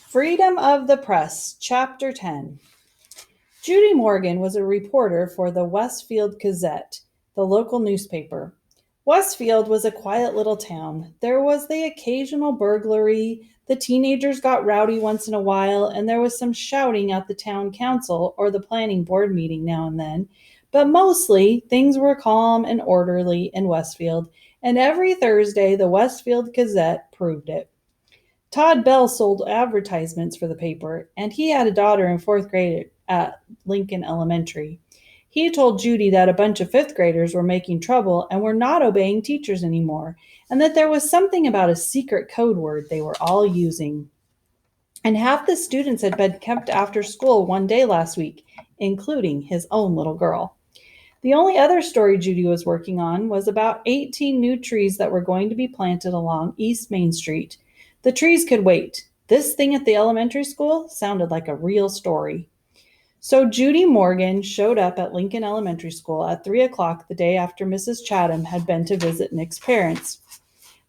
Freedom of the Press, Chapter 10. Judy Morgan was a reporter for the Westfield Gazette, the local newspaper. Westfield was a quiet little town. There was the occasional burglary, the teenagers got rowdy once in a while, and there was some shouting at the town council or the planning board meeting now and then. But mostly, things were calm and orderly in Westfield, and every Thursday the Westfield Gazette proved it. Todd Bell sold advertisements for the paper, and he had a daughter in fourth grade at Lincoln Elementary. He told Judy that a bunch of fifth graders were making trouble and were not obeying teachers anymore, and that there was something about a secret code word they were all using. And half the students had been kept after school one day last week, including his own little girl. The only other story Judy was working on was about 18 new trees that were going to be planted along East Main Street. The trees could wait. This thing at the elementary school sounded like a real story. So Judy Morgan showed up at Lincoln Elementary School at 3 o'clock the day after Mrs. Chatham had been to visit Nick's parents.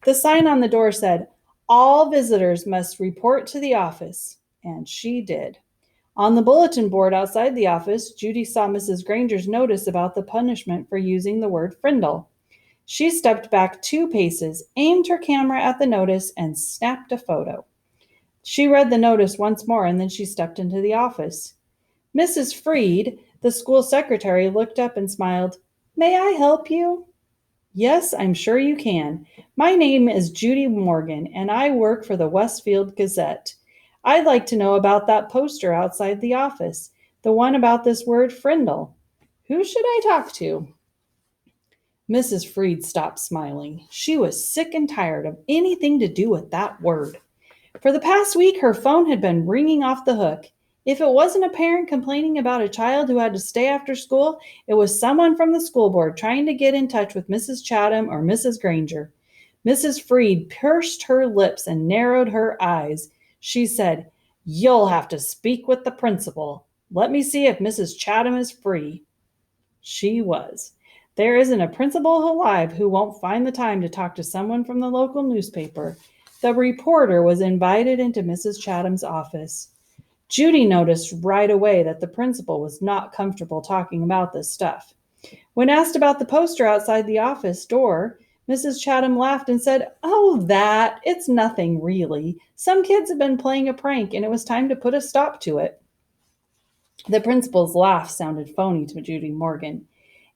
The sign on the door said, "All visitors must report to the office," and she did. On the bulletin board outside the office, Judy saw Mrs. Granger's notice about the punishment for using the word Findle. She stepped back 2 paces, aimed her camera at the notice, and snapped a photo. She read the notice once more, and then she stepped into the office. Mrs. Freed, the school secretary, looked up and smiled. "May I help you?" "Yes, I'm sure you can. My name is Judy Morgan, and I work for the Westfield Gazette. I'd like to know about that poster outside the office, the one about this word Frindle. Who should I talk to?" Mrs. Freed stopped smiling. She was sick and tired of anything to do with that word. For the past week, her phone had been ringing off the hook. If it wasn't a parent complaining about a child who had to stay after school, it was someone from the school board trying to get in touch with Mrs. Chatham or Mrs. Granger. Mrs. Freed pursed her lips and narrowed her eyes. She said, "You'll have to speak with the principal. Let me see if Mrs. Chatham is free." She was. There isn't a principal alive who won't find the time to talk to someone from the local newspaper. The reporter was invited into Mrs. Chatham's office. Judy noticed right away that the principal was not comfortable talking about this stuff. When asked about the poster outside the office door, Mrs. Chatham laughed and said, "Oh, it's nothing really. Some kids have been playing a prank and it was time to put a stop to it." The principal's laugh sounded phony to Judy Morgan.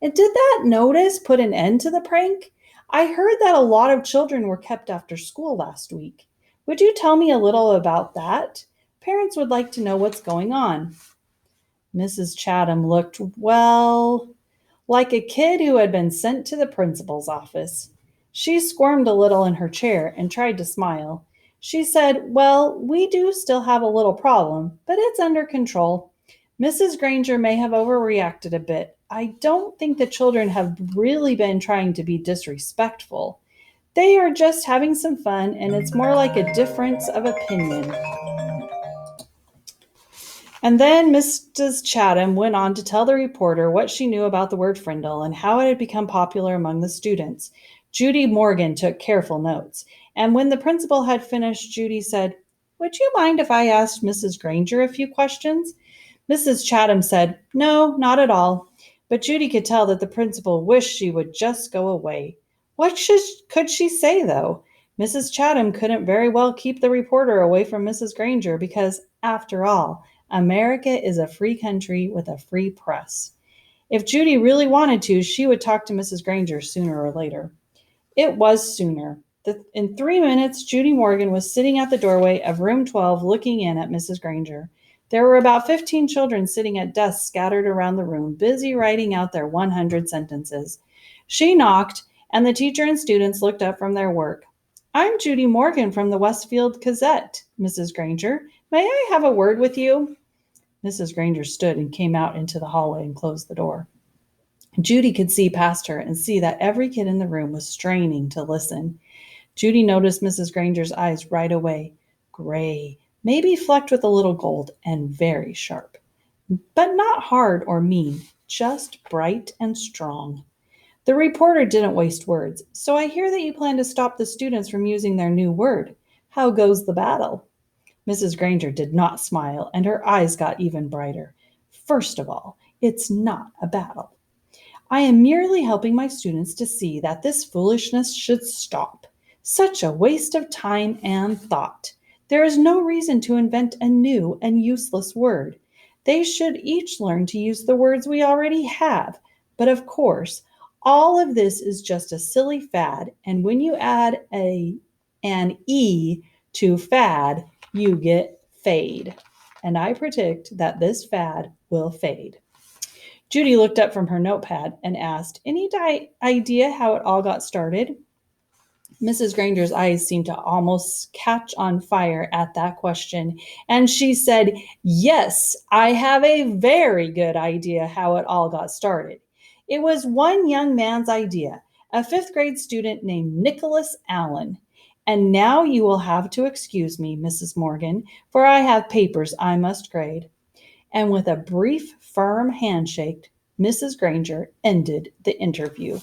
"And did that notice put an end to the prank? I heard that a lot of children were kept after school last week. Would you tell me a little about that? Parents would like to know what's going on." Mrs. Chatham looked, like a kid who had been sent to the principal's office. She squirmed a little in her chair and tried to smile. She said, "Well, we do still have a little problem, but it's under control. Mrs. Granger may have overreacted a bit. I don't think the children have really been trying to be disrespectful. They are just having some fun, and it's more like a difference of opinion." And then Mrs. Chatham went on to tell the reporter what she knew about the word Frindle and how it had become popular among the students. Judy Morgan took careful notes, and when the principal had finished, Judy said, "Would you mind if I asked Mrs. Granger a few questions?" Mrs. Chatham said, "No, not at all." But Judy could tell that the principal wished she would just go away. Could she say, though? Mrs. Chatham couldn't very well keep the reporter away from Mrs. Granger because, after all, America is a free country with a free press. If Judy really wanted to, she would talk to Mrs. Granger sooner or later. It was sooner. In 3 minutes, Judy Morgan was sitting at the doorway of room 12 looking in at Mrs. Granger. There were about 15 children sitting at desks scattered around the room, busy writing out their 100 sentences. She knocked, and the teacher and students looked up from their work. "I'm Judy Morgan from the Westfield Gazette, Mrs. Granger. May I have a word with you?" Mrs. Granger stood and came out into the hallway and closed the door. Judy could see past her and see that every kid in the room was straining to listen. Judy noticed Mrs. Granger's eyes right away. Gray, maybe flecked with a little gold, and very sharp. But not hard or mean, just bright and strong. The reporter didn't waste words. "So I hear that you plan to stop the students from using their new word. How goes the battle?" Mrs. Granger did not smile, and her eyes got even brighter. First of all, it's not a battle. I am merely helping my students to see that this foolishness should stop. Such a waste of time and thought. There is no reason to invent a new and useless word. They should each learn to use the words we already have. But of course, all of this is just a silly fad, and when you add an E to fad, you get fade. And I predict that this fad will fade. Judy looked up from her notepad and asked, Any idea how it all got started? Mrs. Granger's eyes seemed to almost catch on fire at that question, and she said, Yes, I have a very good idea how it all got started. It was one young man's idea, a fifth grade student named Nicholas Allen. And now you will have to excuse me, Mrs. Morgan, for I have papers I must grade. And with a brief, firm handshake, Mrs. Granger ended the interview.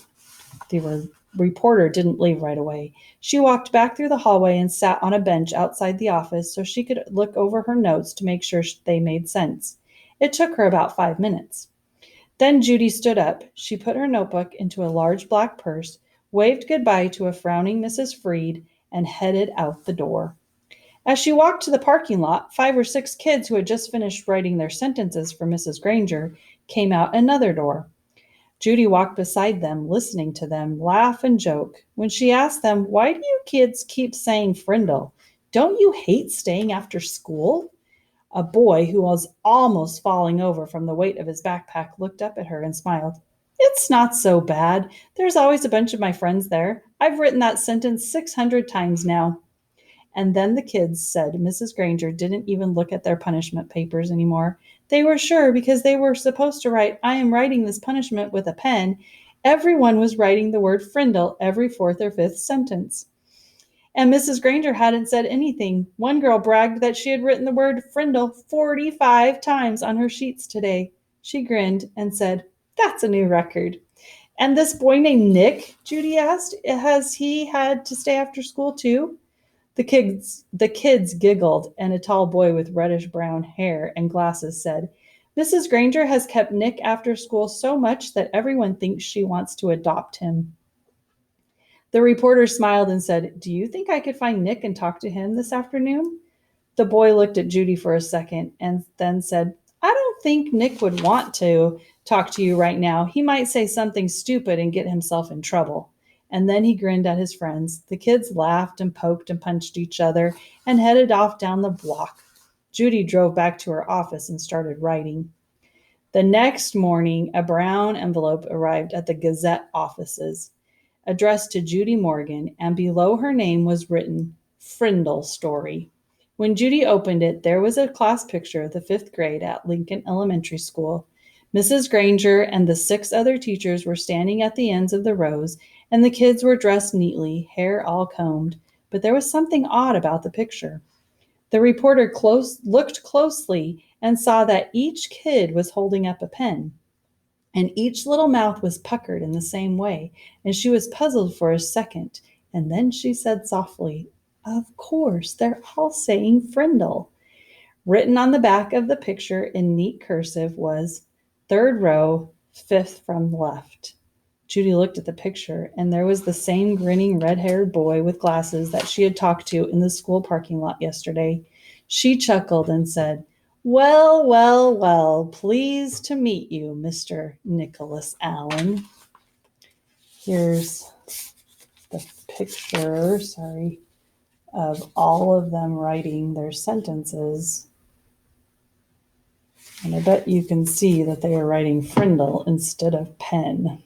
The reporter didn't leave right away. She walked back through the hallway and sat on a bench outside the office so she could look over her notes to make sure they made sense. It took her about 5 minutes. Then Judy stood up. She put her notebook into a large black purse, waved goodbye to a frowning Mrs. Freed, and headed out the door. As she walked to the parking lot, 5 or 6 kids who had just finished writing their sentences for Mrs. Granger came out another door. Judy walked beside them, listening to them laugh and joke. When she asked them, Why do you kids keep saying Frindle? Don't you hate staying after school? A boy who was almost falling over from the weight of his backpack looked up at her and smiled. It's not so bad. There's always a bunch of my friends there. I've written that sentence 600 times now. And then the kids said Mrs. Granger didn't even look at their punishment papers anymore. They were sure because they were supposed to write, I am writing this punishment with a pen. Everyone was writing the word Frindle every 4th or 5th sentence. And Mrs. Granger hadn't said anything. One girl bragged that she had written the word Frindle 45 times on her sheets today. She grinned and said, That's a new record. And this boy named Nick, Judy asked, has he had to stay after school too? The kids giggled, and a tall boy with reddish-brown hair and glasses said, Mrs. Granger has kept Nick after school so much that everyone thinks she wants to adopt him. The reporter smiled and said, Do you think I could find Nick and talk to him this afternoon? The boy looked at Judy for a second and then said, I don't think Nick would want to talk to you right now. He might say something stupid and get himself in trouble. And then he grinned at his friends. The kids laughed and poked and punched each other and headed off down the block. Judy drove back to her office and started writing. The next morning, a brown envelope arrived at the Gazette offices, addressed to Judy Morgan, and below her name was written, Frindle Story. When Judy opened it, there was a class picture of the 5th grade at Lincoln Elementary School. Mrs. Granger and the 6 other teachers were standing at the ends of the rows, and the kids were dressed neatly, hair all combed, but there was something odd about the picture. The reporter looked closely and saw that each kid was holding up a pen, and each little mouth was puckered in the same way, and she was puzzled for a second, and then she said softly, Of course, they're all saying Frindle. Written on the back of the picture in neat cursive was 3rd row, 5th from left. Judy looked at the picture, and there was the same grinning red-haired boy with glasses that she had talked to in the school parking lot yesterday. She chuckled and said, Well, well, well, pleased to meet you, Mr. Nicholas Allen. Here's the picture, of all of them writing their sentences. And I bet you can see that they are writing Frindle instead of pen.